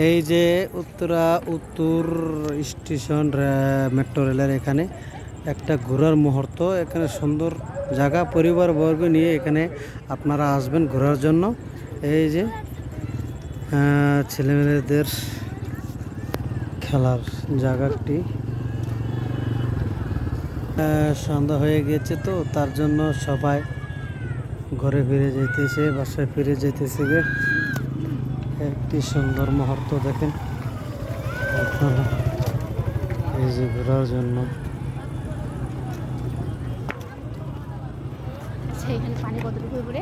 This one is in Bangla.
এই যে উত্তর স্টেশন মেট্রো রেলের এখানে একটা ঘোরার মুহূর্ত, এখানে সুন্দর জায়গা, পরিবারবর্গ নিয়ে এখানে আপনারা আসবেন ঘোরার জন্য। এই যে ছেলেমেয়েদের খেলার জায়গাটি, সন্ধ্যা হয়ে গেছে তো তার জন্য সবাই ঘরে ফিরে যেতেছে, বাসায় ফিরে যেতেছে। একটি সুন্দর মুহূর্ত দেখেন আপনারা, এই যে ঘোরার জন্য। আচ্ছা, এখানে পানি কতটুকু উপরে?